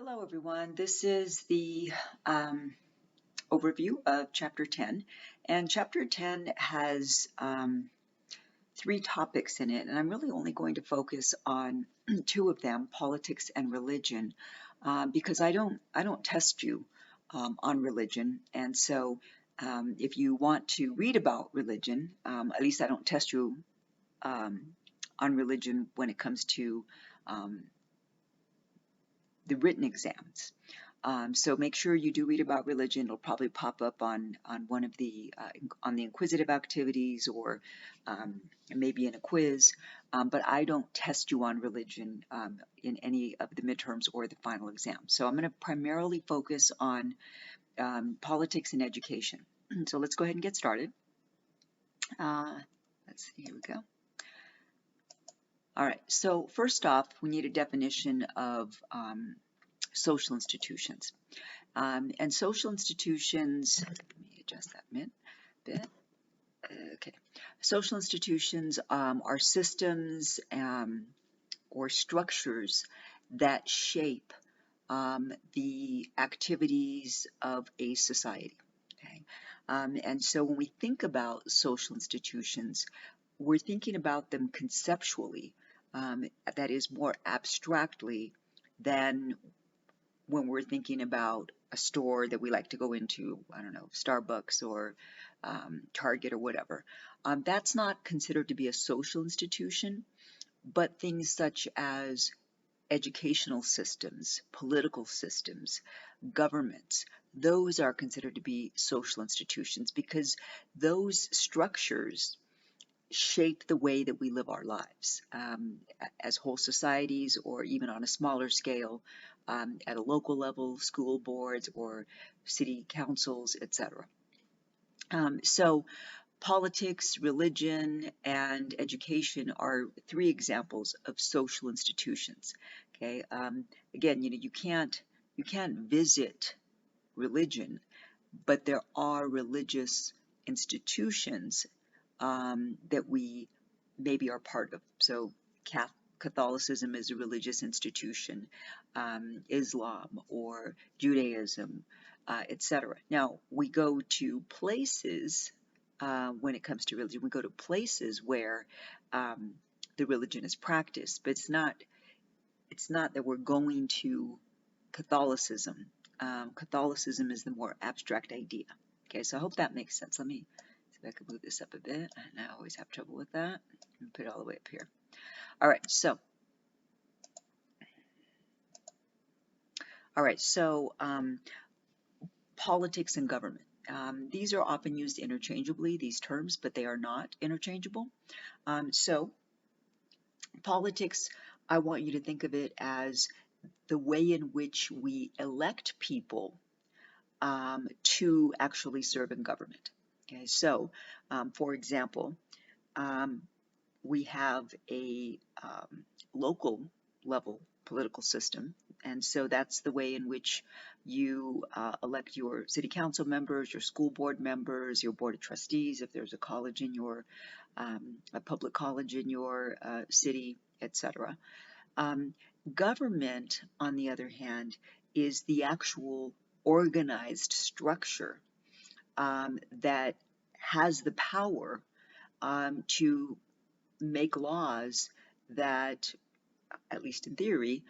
Hello, everyone. This is the overview of Chapter 10. And Chapter 10 has three topics in it, and I'm really only going to focus on two of them, politics and religion, because I don't test you on religion. And so if you want to read about religion, at least I don't test you on religion when it comes to the written exams. So make sure you do read about religion. It'll probably pop up on one of the on the inquisitive activities or maybe in a quiz. But I don't test you on religion in any of the midterms or the final exam. So I'm going to primarily focus on politics and education. So let's go ahead and get started. Let's see, here we go. All right, so first off, we need a definition of social institutions. And social institutions, let me adjust that bit. Okay. Social institutions are systems or structures that shape the activities of a society. Okay. And so when we think about social institutions, we're thinking about them conceptually, that is more abstractly than when we're thinking about a store that we like to go into, I don't know, Starbucks or Target or whatever. That's not considered to be a social institution, but things such as educational systems, political systems, governments, those are considered to be social institutions because those structures shape the way that we live our lives as whole societies or even on a smaller scale at a local level, school boards or city councils, etc. So politics, religion, and education are three examples of social institutions. Okay, again, you can't visit religion, but there are religious institutions that we maybe are part of. So Catholicism is a religious institution, Islam or Judaism, etc. Now, we go to places when it comes to religion, we go to places where the religion is practiced, but it's not that we're going to Catholicism. Catholicism is the more abstract idea. Okay, so I hope that makes sense. Let me see if I can move this up a bit. And I always have trouble with that. Let me put it all the way up here. All right, so politics and government. These are often used interchangeably, these terms, but they are not interchangeable. So politics, I want you to think of it as the way in which we elect people to actually serve in government. Okay, so for example, we have a local level political system, and so that's the way in which you elect your city council members, your school board members, your board of trustees, if there's a college in your, a public college in your city, etc. Government, on the other hand, is the actual organized structure that has the power to make laws that, at least in theory,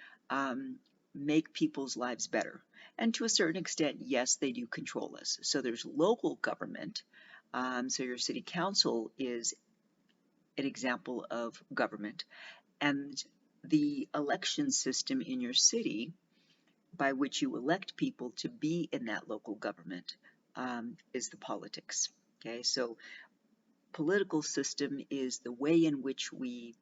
make people's lives better. And to a certain extent, yes, they do control us. So there's local government. So your city council is an example of government. And the election system in your city by which you elect people to be in that local government is the politics. Okay, so political system is the way in which we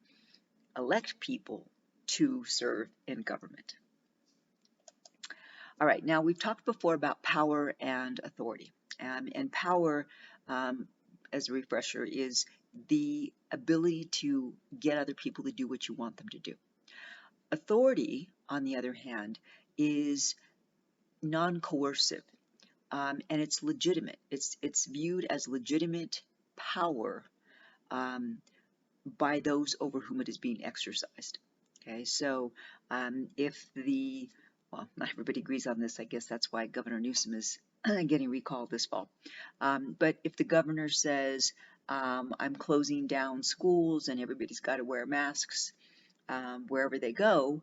elect people to serve in government. All right, now we've talked before about power and authority. And power, as a refresher, is the ability to get other people to do what you want them to do. Authority, on the other hand, is non-coercive, and it's legitimate. It's viewed as legitimate power by those over whom it is being exercised. Okay, so if the well, not everybody agrees on this. I guess that's why Governor Newsom is getting recalled this fall. But if the governor says, I'm closing down schools and everybody's got to wear masks wherever they go,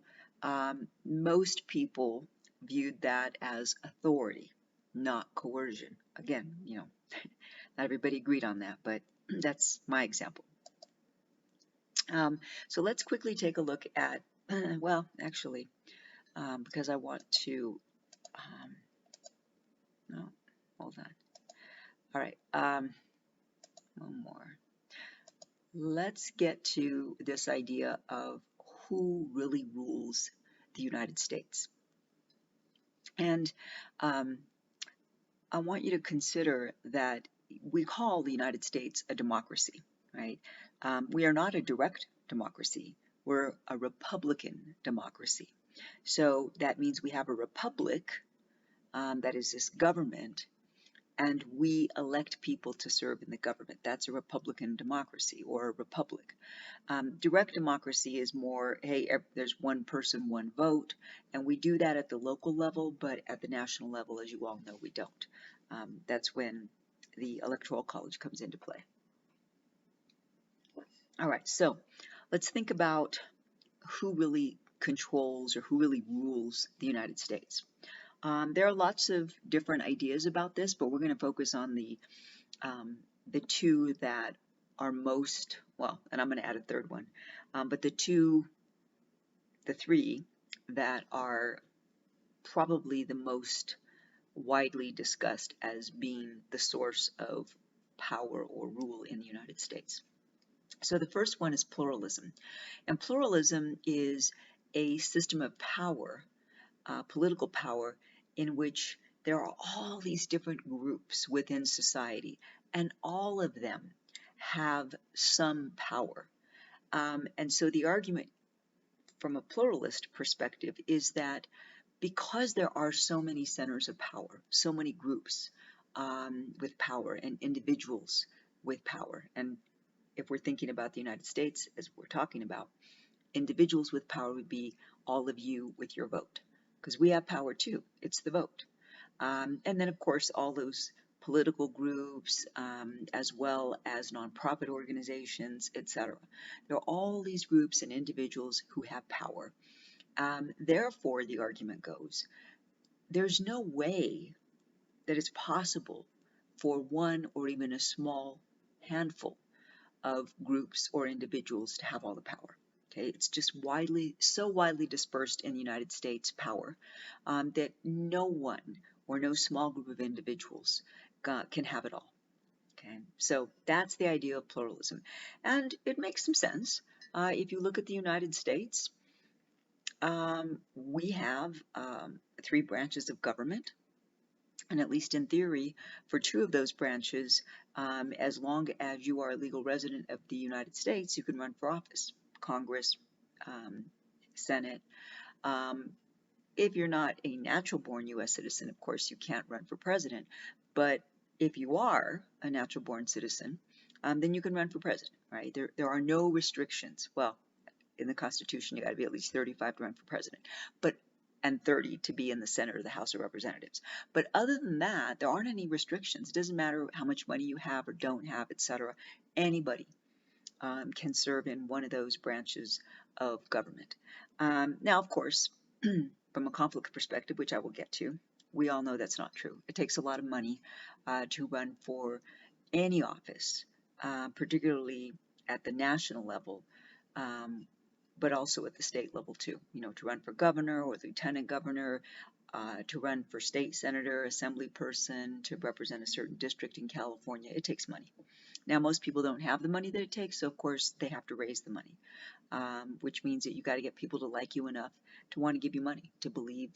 most people viewed that as authority, not coercion. Again, not everybody agreed on that, but that's my example. So let's quickly take a look at, well, actually, because I want to, no, hold on. All right, one more. Let's get to this idea of who really rules the United States. And I want you to consider that we call the United States a democracy, right? We are not a direct democracy. We're a republican democracy. So that means we have a republic, that is this government, and we elect people to serve in the government. That's a republican democracy or a republic. Direct democracy is more, hey, there's one person, one vote, and we do that at the local level, but at the national level, as you all know, we don't. That's when the Electoral College comes into play. All right, so let's think about who really controls or who really rules the United States. There are lots of different ideas about this, but we're going to focus on the two that are most, well, and I'm going to add a third one, but the three that are probably the most widely discussed as being the source of power or rule in the United States. So the first one is pluralism. And pluralism is a system of power, political power, in which there are all these different groups within society, and all of them have some power. And so the argument from a pluralist perspective is that because there are so many centers of power, so many groups with power and individuals with power, and if we're thinking about the United States as we're talking about, individuals with power would be all of you with your vote, because we have power too. It's the vote. And then, of course, all those political groups, as well as nonprofit organizations, etc. There are all these groups and individuals who have power. Therefore, the argument goes, there's no way that it's possible for one or even a small handful of groups or individuals to have all the power. Okay, it's just so widely dispersed in the United States power that no one or no small group of individuals can have it all. Okay, so that's the idea of pluralism, and it makes some sense. If you look at the United States, we have 3 branches of government. And at least in theory, for 2 of those branches, as long as you are a legal resident of the United States, you can run for office, Congress, Senate. If you're not a natural-born U.S. citizen, of course, you can't run for president. But if you are a natural-born citizen, then you can run for president, right? There are no restrictions. Well, in the Constitution, you got to be at least 35 to run for president, and 30 to be in the Senate or the House of Representatives. But other than that, there aren't any restrictions. It doesn't matter how much money you have or don't have, etc. Anybody can serve in one of those branches of government. Now, of course, from a conflict perspective, which I will get to, we all know that's not true. It takes a lot of money to run for any office, particularly at the national level, but also at the state level too. To run for governor or lieutenant governor, to run for state senator, assembly person, to represent a certain district in California, it takes money. Now, most people don't have the money that it takes, so of course they have to raise the money, which means that you got to get people to like you enough to want to give you money, to believe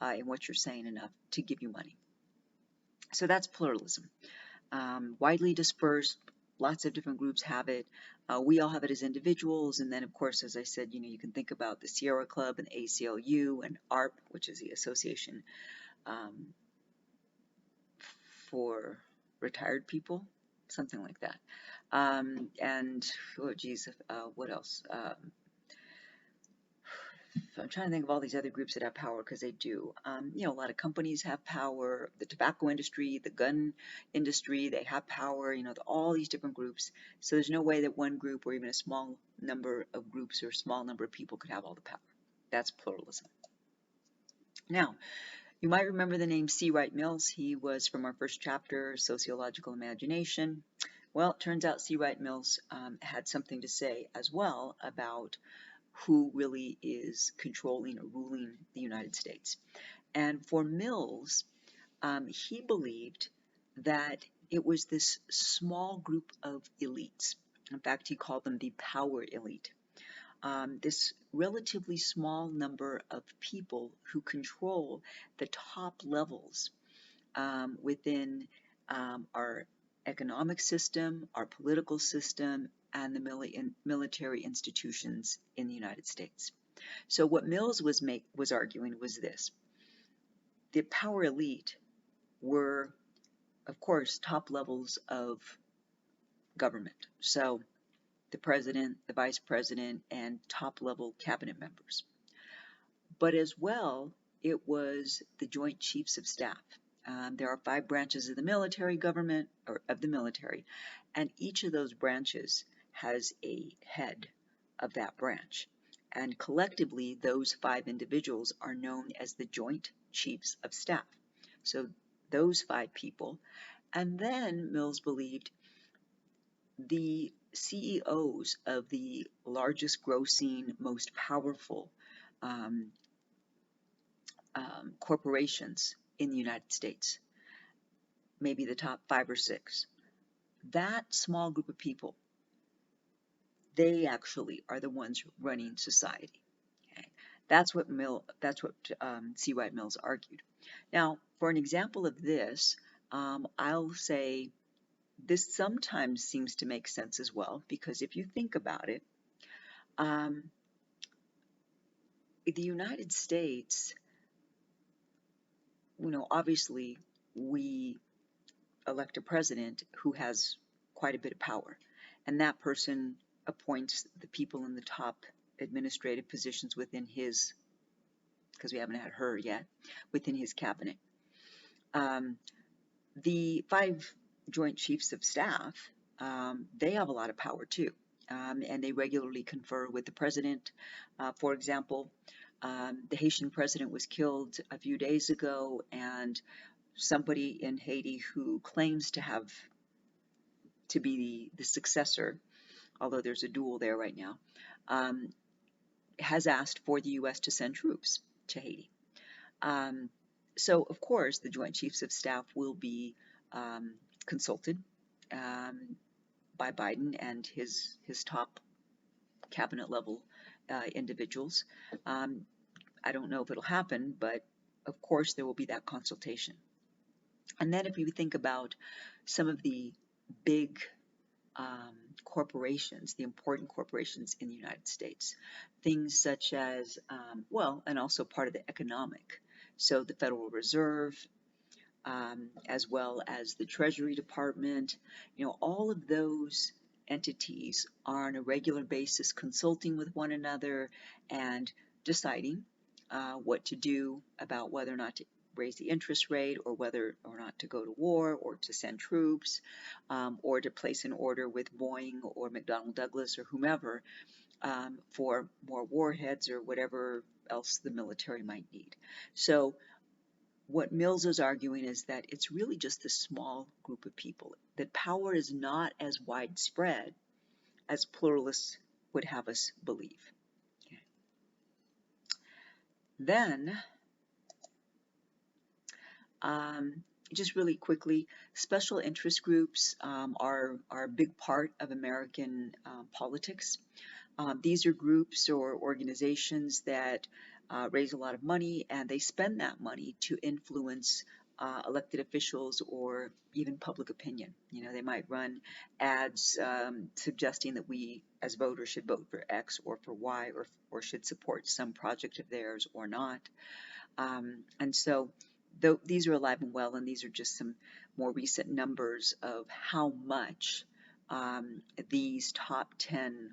in what you're saying enough to give you money. So that's pluralism. Widely dispersed, lots of different groups have it. We all have it as individuals, and then of course, as I said, you can think about the Sierra Club and the ACLU and ARP, which is the Association for Retired People, something like that. And oh geez, what else? I'm trying to think of all these other groups that have power, because they do. You know, a lot of companies have power. The tobacco industry, the gun industry, they have power. You know, all these different groups. So there's no way that one group or even a small number of groups or a small number of people could have all the power. That's pluralism. Now, you might remember the name C. Wright Mills. He was from our first chapter, Sociological Imagination. Well, it turns out C. Wright Mills had something to say as well about who really is controlling or ruling the United States. And for Mills, he believed that it was this small group of elites. In fact, he called them the power elite. This relatively small number of people who control the top levels within our economic system, our political system, and the military institutions in the United States. So what Mills was arguing was this: the power elite were, of course, top levels of government. So the president, the vice president, and top level cabinet members. But as well, it was the Joint Chiefs of Staff. There are 5 branches of the military government, or of the military, and each of those branches has a head of that branch. And collectively, those 5 individuals are known as the Joint Chiefs of Staff. So those 5 people. And then Mills believed the CEOs of the largest grossing, most powerful corporations in the United States, maybe the top 5 or 6, that small group of people, they actually are the ones running society. Okay? That's what C. Wright Mills argued. Now, for an example of this, I'll say this sometimes seems to make sense as well, because if you think about it, the United States, you know, obviously we elect a president who has quite a bit of power, and that person appoints the people in the top administrative positions within his, because we haven't had her yet, within his cabinet. The 5 Joint Chiefs of Staff, they have a lot of power too, and they regularly confer with the president. For example, the Haitian president was killed a few days ago, and somebody in Haiti who claims to be the successor, although there's a duel there right now, has asked for the U.S. to send troops to Haiti. So, of course, the Joint Chiefs of Staff will be consulted by Biden and his top cabinet level individuals. I don't know if it'll happen, but of course there will be that consultation. And then if you think about some of the big corporations, the important corporations in the United States, things such as, well, and also part of the economic, so the Federal Reserve, as well as the Treasury Department, you know, all of those entities are on a regular basis consulting with one another and deciding what to do about whether or not to raise the interest rate, or whether or not to go to war, or to send troops, or to place an order with Boeing or McDonnell Douglas or whomever for more warheads or whatever else the military might need. So what Mills is arguing is that it's really just a small group of people, that power is not as widespread as pluralists would have us believe. Okay. Then, just really quickly, special interest groups are a big part of American politics. These are groups or organizations that raise a lot of money, and they spend that money to influence elected officials or even public opinion. You know, they might run ads suggesting that we as voters should vote for X or for Y, or should support some project of theirs or not. And so these are alive and well, and these are just some more recent numbers of how much these top 10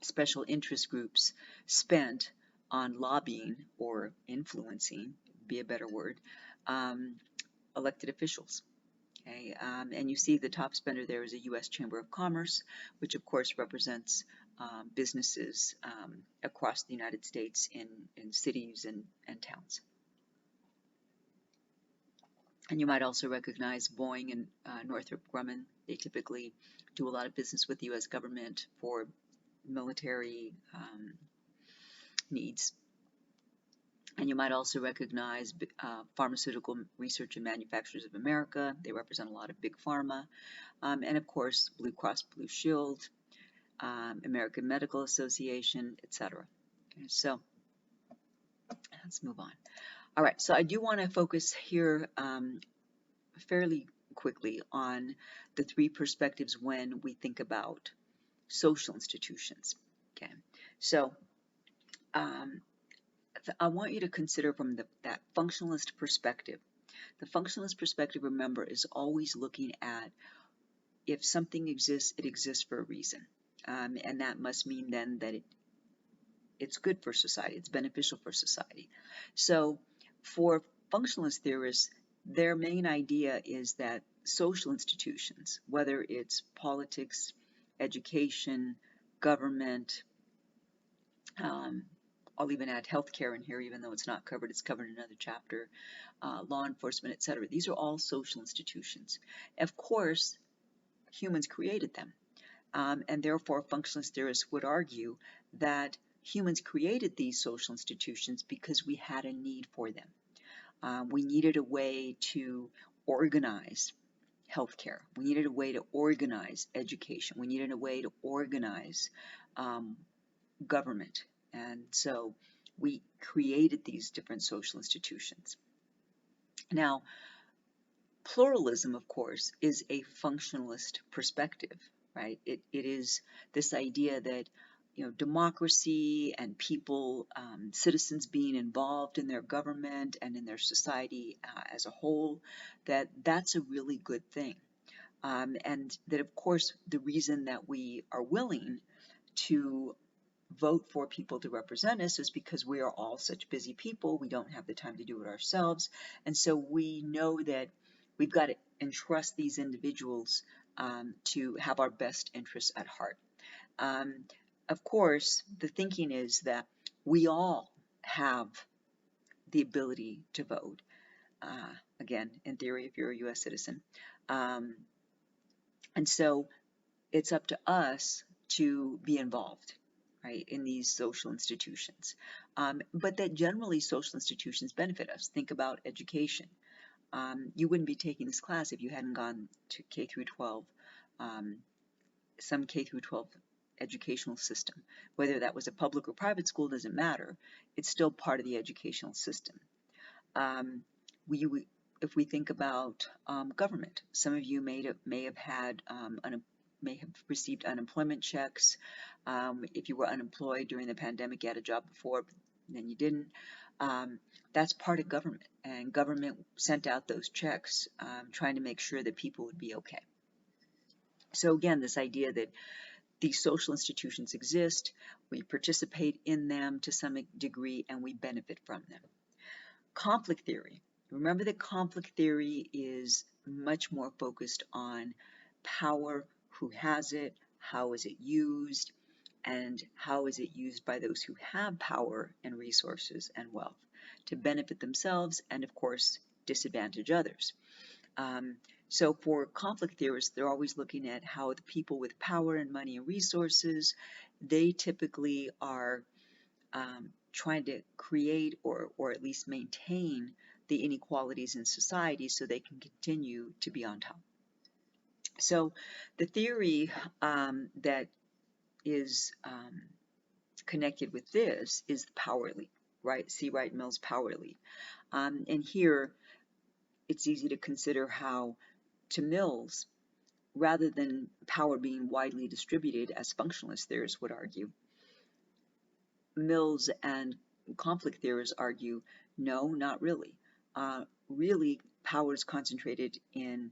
special interest groups spent on lobbying or influencing, be a better word, elected officials. Okay, and you see the top spender there is a U.S. Chamber of Commerce, which of course represents businesses across the United States in cities and towns. And you might also recognize Boeing and Northrop Grumman. They typically do a lot of business with the U.S. government for military needs. And you might also recognize Pharmaceutical Research and Manufacturers of America. They represent a lot of big pharma. And of course, Blue Cross Blue Shield, American Medical Association, etc. Okay, so let's move on. All right, so I do want to focus here fairly quickly on the three perspectives when we think about social institutions. Okay, so I want you to consider from that functionalist perspective. The functionalist perspective, remember, is always looking at if something exists, it exists for a reason. And that must mean then that it's good for society, it's beneficial for society. So for functionalist theorists, their main idea is that social institutions, whether it's politics, education, government, I'll even add healthcare in here, even though it's not covered, it's covered in another chapter, law enforcement, etc. These are all social institutions. Of course, humans created them, and therefore functionalist theorists would argue that humans created these social institutions because we had a need for them. We needed a way to organize healthcare. We needed a way to organize education. We needed a way to organize government. And so we created these different social institutions. Now, pluralism, of course, is a functionalist perspective, right? It is this idea that, you know, democracy and people, citizens being involved in their government and in their society as a whole, that's a really good thing. And that, of course, the reason that we are willing to vote for people to represent us is because we are all such busy people. We don't have the time to do it ourselves. And so we know that we've got to entrust these individuals to have our best interests at heart. Of course, the thinking is that we all have the ability to vote. Again, in theory, if you're a U.S. citizen. And so it's up to us to be involved, right, in these social institutions. But that generally social institutions benefit us. Think about education. You wouldn't be taking this class if you hadn't gone to K through 12, some K through 12 educational system. Whether that was a public or private school doesn't matter. It's still part of the educational system. If we think about government, some of you may have received unemployment checks. If you were unemployed during the pandemic, you had a job before, but then you didn't. That's part of government, and government sent out those checks trying to make sure that people would be okay. So again, this idea that these social institutions exist, we participate in them to some degree, and we benefit from them. Conflict theory. Remember that conflict theory is much more focused on power, who has it, how is it used, and how is it used by those who have power and resources and wealth to benefit themselves and, of course, disadvantage others. So for conflict theorists, they're always looking at how the people with power and money and resources, they typically are trying to create or at least maintain the inequalities in society so they can continue to be on top. So the theory that is connected with this is the power elite, right? C. Wright Mills' power elite. And here it's easy to consider how, to Mills, rather than power being widely distributed, as functionalist theorists would argue, Mills and conflict theorists argue, no, not really. Really, power is concentrated in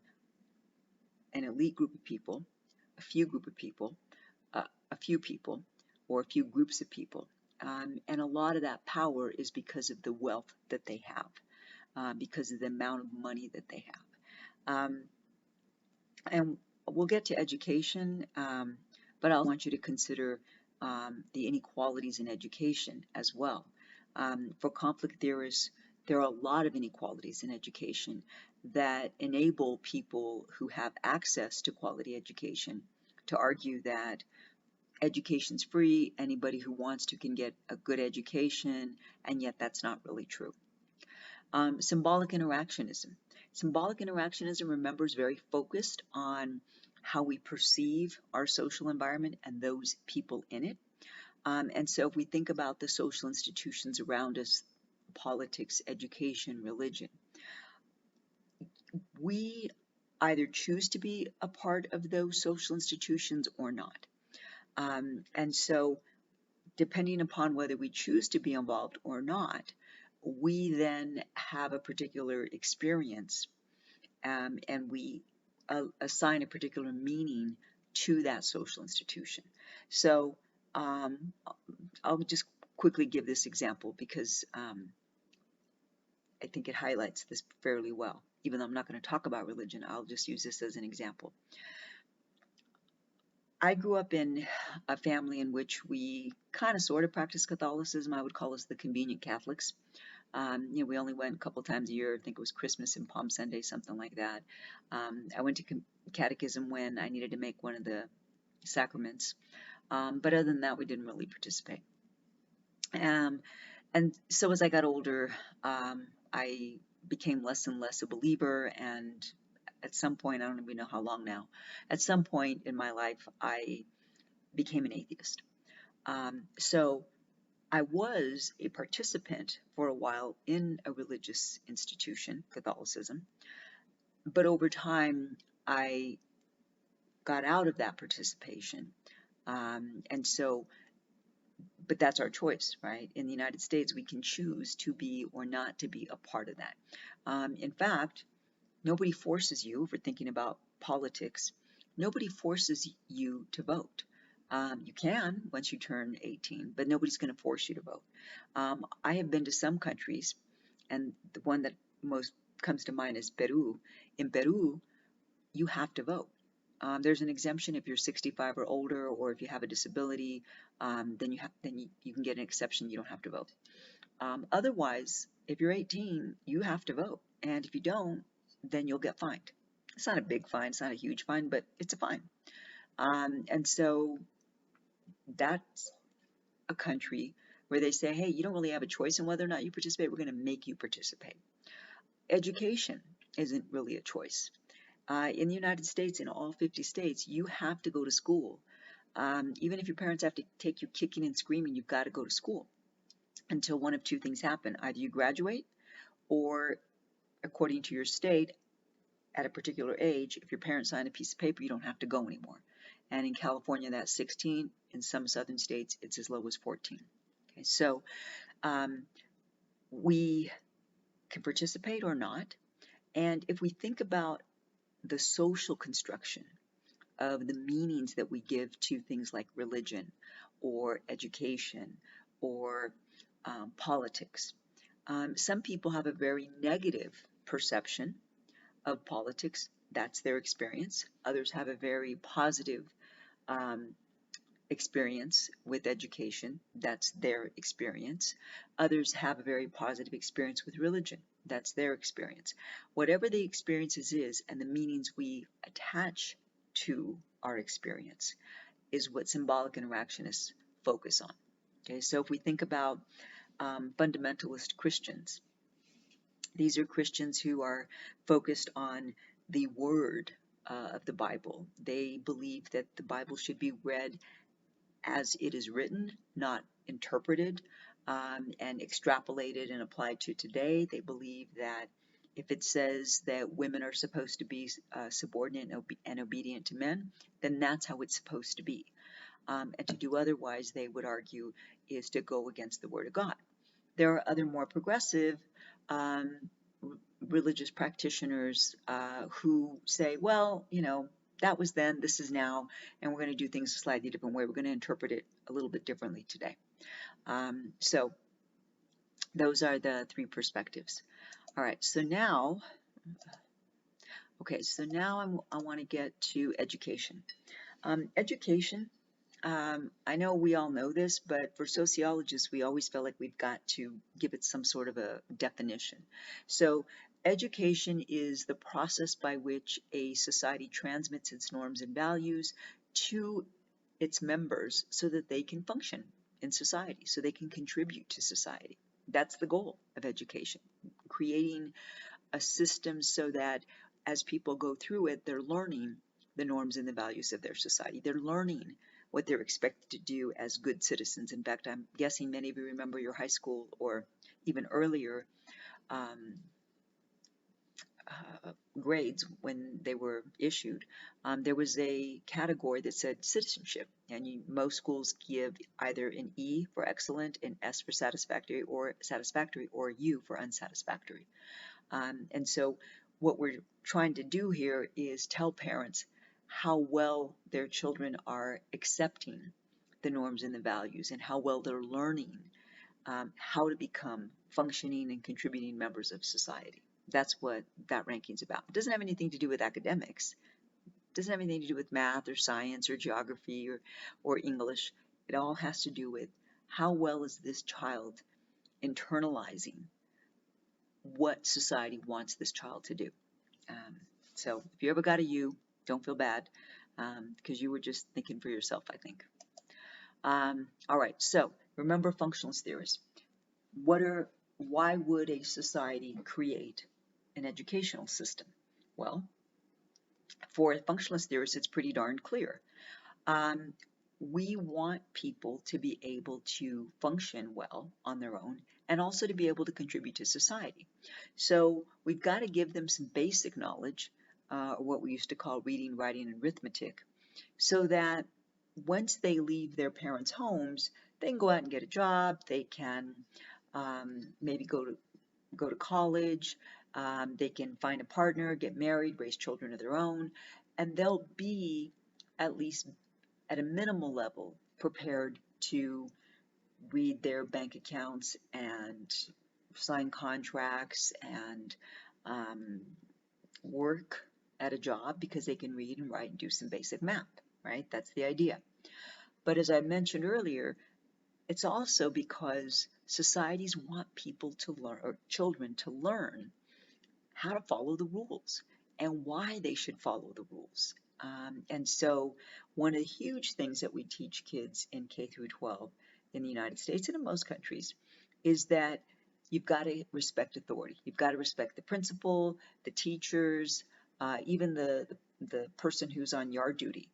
an elite group of people, a few people, or a few groups of people. And a lot of that power is because of the wealth that they have, because of the amount of money that they have. And we'll get to education, but I want you to consider the inequalities in education as well. For conflict theorists, there are a lot of inequalities in education that enable people who have access to quality education to argue that education's free, anybody who wants to can get a good education, and yet that's not really true. Symbolic interactionism. Symbolic interactionism, remember, is very focused on how we perceive our social environment and those people in it. And so if we think about the social institutions around us, politics, education, religion, we either choose to be a part of those social institutions or not. And so depending upon whether we choose to be involved or not, we then have a particular experience, and we assign a particular meaning to that social institution. So I'll just quickly give this example because I think it highlights this fairly well. Even though I'm not going to talk about religion, I'll just use this as an example. I grew up in a family in which we kind of sort of practiced Catholicism. I would call us the convenient Catholics. We only went a couple times a year. I think it was Christmas and Palm Sunday, something like that. I went to catechism when I needed to make one of the sacraments. But other than that, we didn't really participate. And so as I got older, I became less and less a believer, and at some point, I don't even know how long now, at some point in my life, I became an atheist. So I was a participant for a while in a religious institution, Catholicism, but over time, I got out of that participation. But that's our choice, right? In the United States, we can choose to be or not to be a part of that. In fact, nobody forces you, if we're thinking about politics, nobody forces you to vote. You can once you turn 18, but nobody's going to force you to vote. I have been to some countries, and the one that most comes to mind is Peru. In Peru, you have to vote. There's an exemption if you're 65 or older, or if you have a disability, then you can get an exception. You don't have to vote. Otherwise, if you're 18, you have to vote, and if you don't, then you'll get fined. It's not a big fine, it's not a huge fine, but it's a fine. And so that's a country where they say, hey, you don't really have a choice in whether or not you participate. We're going to make you participate. Education isn't really a choice. In the United States, in all 50 states, you have to go to school. Even if your parents have to take you kicking and screaming, you've got to go to school until one of two things happen. Either you graduate, or according to your state, at a particular age, if your parents sign a piece of paper, you don't have to go anymore. And in California, that's 16. In some southern states, it's as low as 14. Okay, so we can participate or not. And if we think about the social construction of the meanings that we give to things like religion or education or politics, some people have a very negative perception of politics. That's their experience. Others have a very positive experience with education. That's their experience. Others have a very positive experience with religion. That's their experience. Whatever the experiences is and the meanings we attach to our experience is what symbolic interactionists focus on. Okay, so if we think about fundamentalist Christians, these are Christians who are focused on the word of the Bible. They believe that the Bible should be read as it is written, not interpreted and extrapolated and applied to today. They believe that if it says that women are supposed to be subordinate and obedient to men, then that's how it's supposed to be. And to do otherwise, they would argue, is to go against the Word of God. There are other more progressive religious practitioners who say, well, that was then, this is now, and we're going to do things a slightly different way. We're going to interpret it a little bit differently today. So those are the three perspectives. All right, so now, I want to get to education. Education, I know we all know this, but for sociologists, we always feel like we've got to give it some sort of a definition. So education is the process by which a society transmits its norms and values to its members so that they can function in society, so they can contribute to society. That's the goal of education, creating a system so that as people go through it, they're learning the norms and the values of their society. They're learning what they're expected to do as good citizens. In fact, I'm guessing many of you remember your high school or even earlier grades when they were issued. There was a category that said citizenship, and most schools give either an E for excellent, an S for satisfactory, or U for unsatisfactory. And so what we're trying to do here is tell parents how well their children are accepting the norms and the values and how well they're learning how to become functioning and contributing members of society. That's what that ranking's about. It doesn't have anything to do with academics. It doesn't have anything to do with math or science or geography or English. It all has to do with how well is this child internalizing what society wants this child to do. So if you ever got a U, don't feel bad because you were just thinking for yourself, I think. All right, so remember functionalist theorists. Why would a society create an educational system? Well, for functionalist theorists, it's pretty darn clear. We want people to be able to function well on their own and also to be able to contribute to society. So we've got to give them some basic knowledge, what we used to call reading, writing, and arithmetic, so that once they leave their parents' homes, they can go out and get a job, they can maybe go to college, they can find a partner, get married, raise children of their own, and they'll be at least at a minimal level prepared to read their bank accounts and sign contracts and work at a job because they can read and write and do some basic math, right? That's the idea. But as I mentioned earlier, it's also because societies want people to learn, or children to learn, how to follow the rules and why they should follow the rules. And so one of the huge things that we teach kids in K through 12 in the United States and in most countries is that you've got to respect authority. You've got to respect the principal, the teachers, even the person who's on yard duty.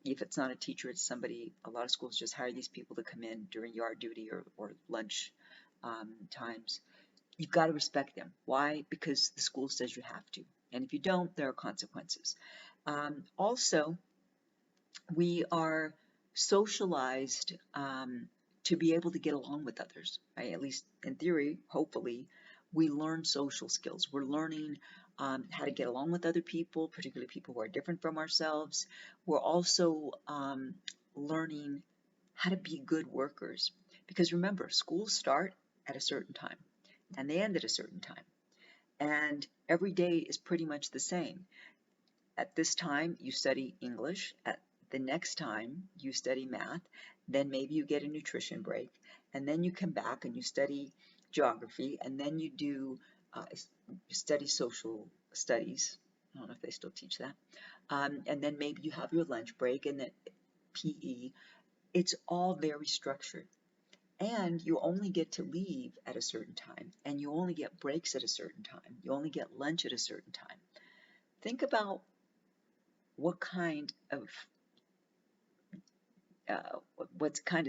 If it's not a teacher, it's somebody. A lot of schools just hire these people to come in during yard duty or lunch times. You've got to respect them. Why? Because the school says you have to. And if you don't, there are consequences. Also, we are socialized to be able to get along with others, right? At least in theory, hopefully, we learn social skills. We're learning how to get along with other people, particularly people who are different from ourselves. We're also learning how to be good workers. Because remember, schools start at a certain time and they end at a certain time. And every day is pretty much the same. At this time, you study English. At the next time, you study math. Then maybe you get a nutrition break. And then you come back and you study geography. And then you do study social studies. I don't know if they still teach that. And then maybe you have your lunch break and then PE. It's all very structured. And you only get to leave at a certain time. And you only get breaks at a certain time. You only get lunch at a certain time. Think about what kind of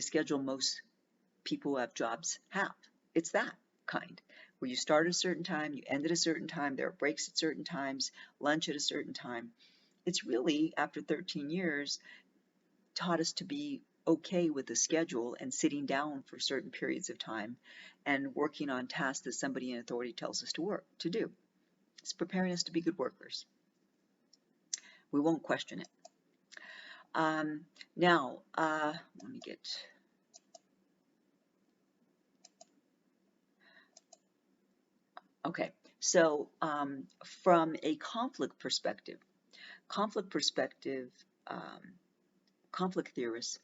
schedule most people who have jobs have. It's that kind, where you start at a certain time, you end at a certain time, there are breaks at certain times, lunch at a certain time. It's really, after 13 years, taught us to be okay with the schedule and sitting down for certain periods of time and working on tasks that somebody in authority tells us to do. It's preparing us to be good workers. We won't question it. Now, let me get... Okay, so from a conflict perspective, conflict theorists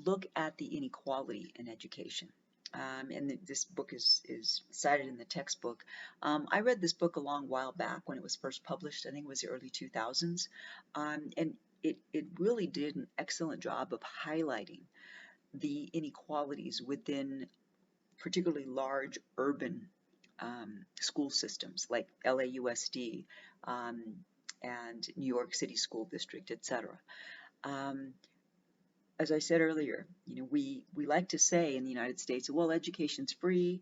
look at the inequality in education. And this book is cited in the textbook. I read this book a long while back when it was first published. I think it was the early 2000s. And it really did an excellent job of highlighting the inequalities within particularly large urban school systems like LAUSD and New York City School District, etc. As I said earlier, we like to say in the United States, well, education's free.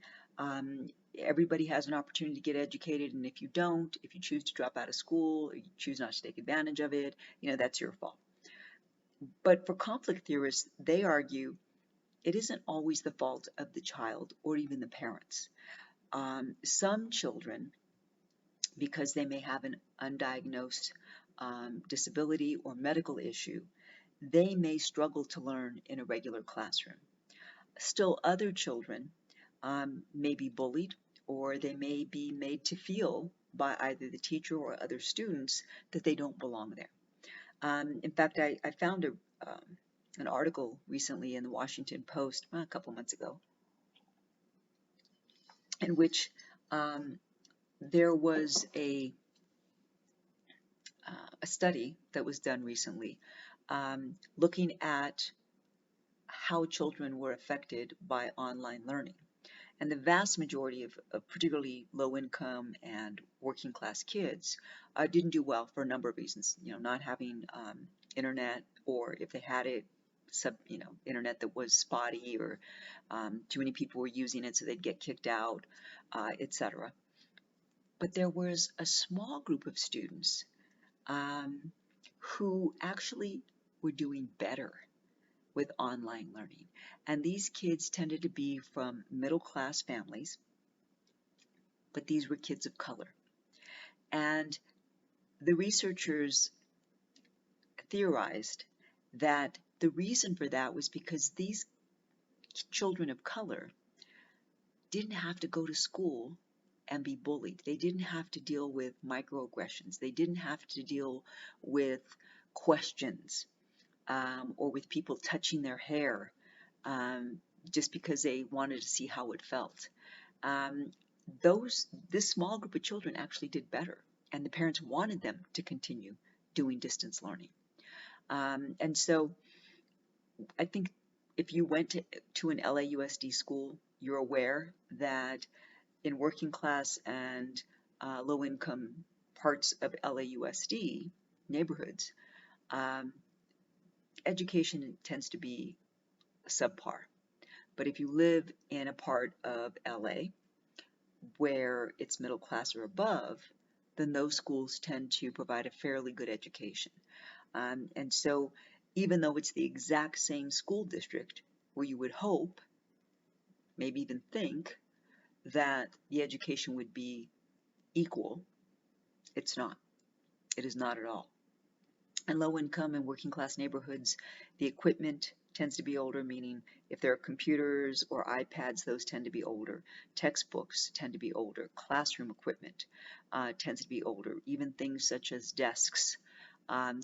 Everybody has an opportunity to get educated, and if you don't, if you choose to drop out of school, or you choose not to take advantage of it, that's your fault. But for conflict theorists, they argue it isn't always the fault of the child or even the parents. Some children, because they may have an undiagnosed disability or medical issue, they may struggle to learn in a regular classroom. Still, other children may be bullied, or they may be made to feel by either the teacher or other students that they don't belong there. In fact, I found an article recently in the Washington Post a couple months ago in which there was a study that was done recently looking at how children were affected by online learning. And the vast majority of particularly low-income and working-class kids didn't do well for a number of reasons. Not having internet, or if they had it, internet that was spotty, or too many people were using it, so they'd get kicked out, etc. But there was a small group of students who actually were doing better with online learning. And these kids tended to be from middle-class families, but these were kids of color. And the researchers theorized that the reason for that was because these children of color didn't have to go to school and be bullied. They didn't have to deal with microaggressions. They didn't have to deal with questions or with people touching their hair just because they wanted to see how it felt. This small group of children actually did better, and the parents wanted them to continue doing distance learning. And so I think if you went to an LAUSD school, you're aware that in working class and low-income parts of LAUSD neighborhoods, education tends to be subpar. But if you live in a part of LA where it's middle class or above, then those schools tend to provide a fairly good education. And so even though it's the exact same school district, where you would hope, maybe even think, that the education would be equal, it's not. It is not at all. In low-income and working-class neighborhoods, the equipment tends to be older, meaning if there are computers or iPads, those tend to be older. Textbooks tend to be older. Classroom equipment tends to be older. Even things such as desks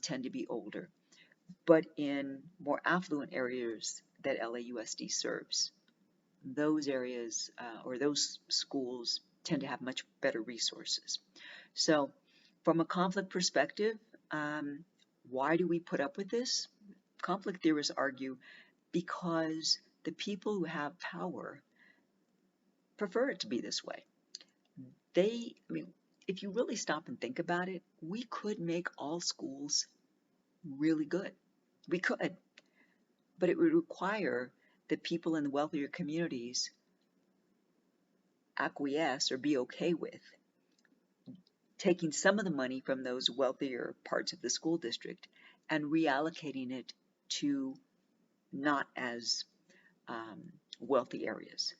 tend to be older. But in more affluent areas that LAUSD serves, those areas or those schools tend to have much better resources. So from a conflict perspective, why do we put up with this? Conflict theorists argue because the people who have power prefer it to be this way. If you really stop and think about it, we could make all schools really good. We could, but it would require that people in the wealthier communities acquiesce or be okay with taking some of the money from those wealthier parts of the school district and reallocating it to not as wealthy areas.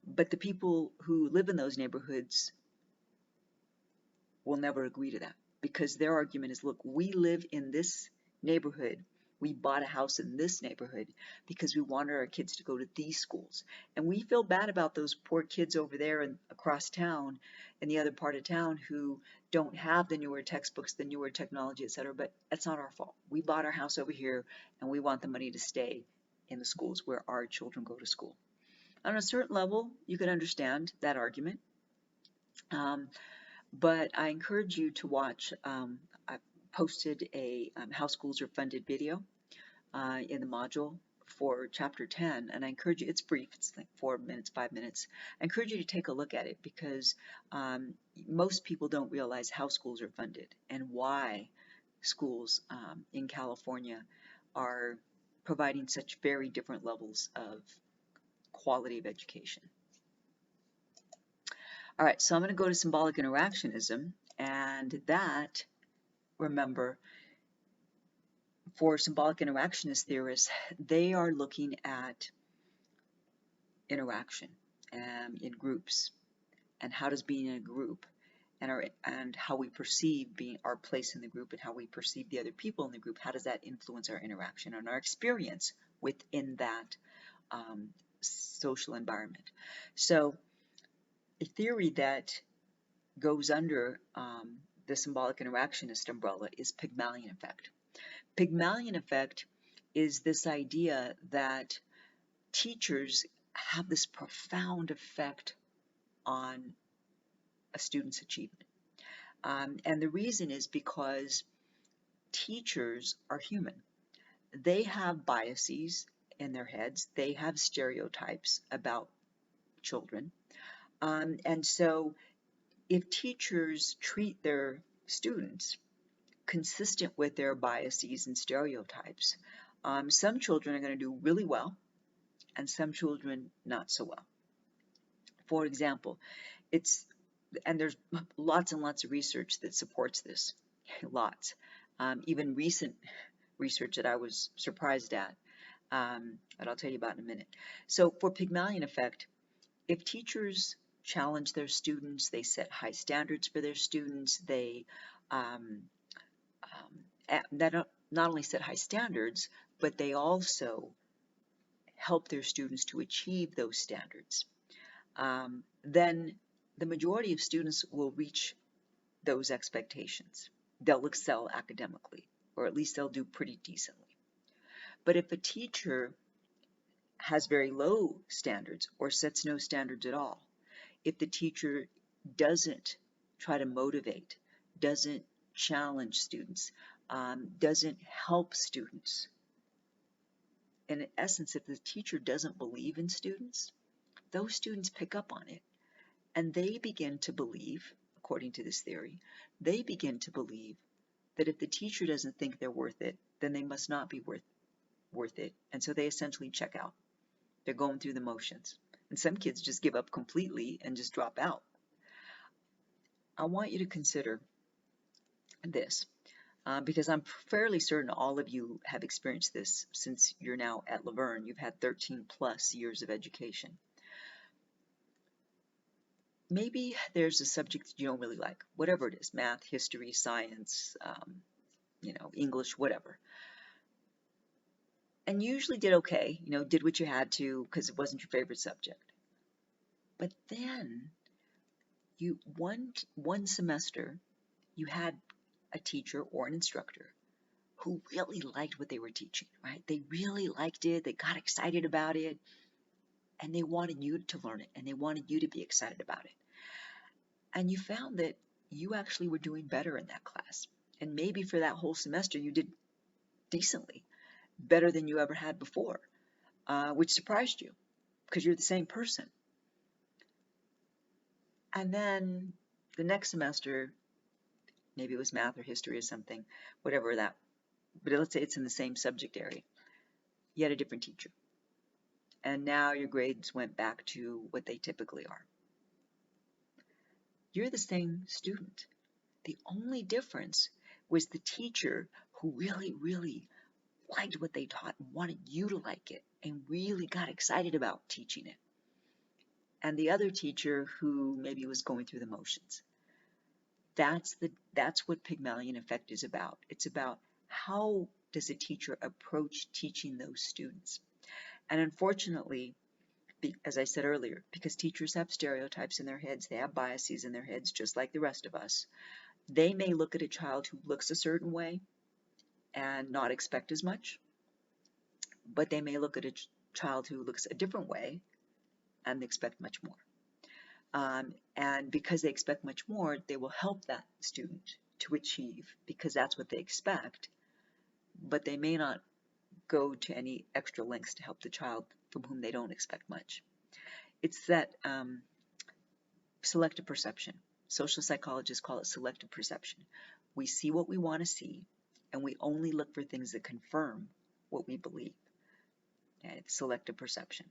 But the people who live in those neighborhoods will never agree to that. because their argument is, look, we live in this neighborhood. We bought a house in this neighborhood because we wanted our kids to go to these schools. And we feel bad about those poor kids over there and across town in the other part of town who don't have the newer textbooks, the newer technology, etc. But that's not our fault. We bought our house over here and we want the money to stay in the schools where our children go to school. On a certain level, you can understand that argument. But I encourage you to watch. I posted a How Schools Are Funded video in the module for chapter 10, and I encourage you, it's brief, it's like 4 minutes, 5 minutes. I encourage you to take a look at it because most people don't realize how schools are funded and why schools in California are providing such very different levels of quality of education. All right, so I'm going to go to symbolic interactionism, and that, remember, for symbolic interactionist theorists, they are looking at interaction in groups, and how does being in a group and how we perceive being our place in the group and how we perceive the other people in the group, how does that influence our interaction and our experience within that social environment. So a theory that goes under the symbolic interactionist umbrella is Pygmalion effect. Pygmalion effect is this idea that teachers have this profound effect on a student's achievement. And the reason is because teachers are human. They have biases in their heads. They have stereotypes about children. And so if teachers treat their students consistent with their biases and stereotypes, some children are going to do really well and some children not so well. For example, and there's lots and lots of research that supports this, lots. Even recent research that I was surprised at, that I'll tell you about in a minute. So for Pygmalion effect, if teachers challenge their students, they set high standards for their students, they not only set high standards, but they also help their students to achieve those standards. Then the majority of students will reach those expectations. They'll excel academically, or at least they'll do pretty decently. But if a teacher has very low standards or sets no standards at all, if the teacher doesn't try to motivate, doesn't challenge students, doesn't help students, in essence, if the teacher doesn't believe in students, those students pick up on it and they begin to believe, according to this theory, they begin to believe that if the teacher doesn't think they're worth it, then they must not be worth it. And so they essentially check out. They're going through the motions. And some kids just give up completely and just drop out. I want you to consider this because I'm fairly certain all of you have experienced this since you're now at La Verne. You've had 13 plus years of education. Maybe there's a subject that you don't really like, whatever it is, math, history, science, English, whatever. And you usually did okay, did what you had to because it wasn't your favorite subject. But then one semester, you had a teacher or an instructor who really liked what they were teaching, right? They really liked it, they got excited about it, and they wanted you to learn it, and they wanted you to be excited about it. And you found that you actually were doing better in that class. And maybe for that whole semester, you did decently, better than you ever had before, which surprised you because you're the same person. And then the next semester, maybe it was math or history or something, whatever that, but let's say it's in the same subject area. You had a different teacher. And now your grades went back to what they typically are. You're the same student. The only difference was the teacher who really, really liked what they taught and wanted you to like it and really got excited about teaching it. And the other teacher who maybe was going through the motions. That's what Pygmalion effect is about. It's about how does a teacher approach teaching those students. And unfortunately, as I said earlier, because teachers have stereotypes in their heads, they have biases in their heads just like the rest of us, they may look at a child who looks a certain way and not expect as much, but they may look at a child who looks a different way and expect much more. And because they expect much more, they will help that student to achieve because that's what they expect, but they may not go to any extra lengths to help the child from whom they don't expect much. It's that selective perception. Social psychologists call it selective perception. We see what we want to see, and we only look for things that confirm what we believe. And it's selective perception.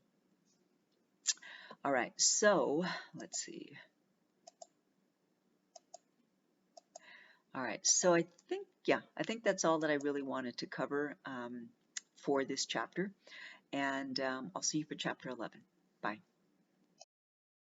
All right, so let's see. All right, so I think that's all that I really wanted to cover for this chapter. And I'll see you for chapter 11. Bye.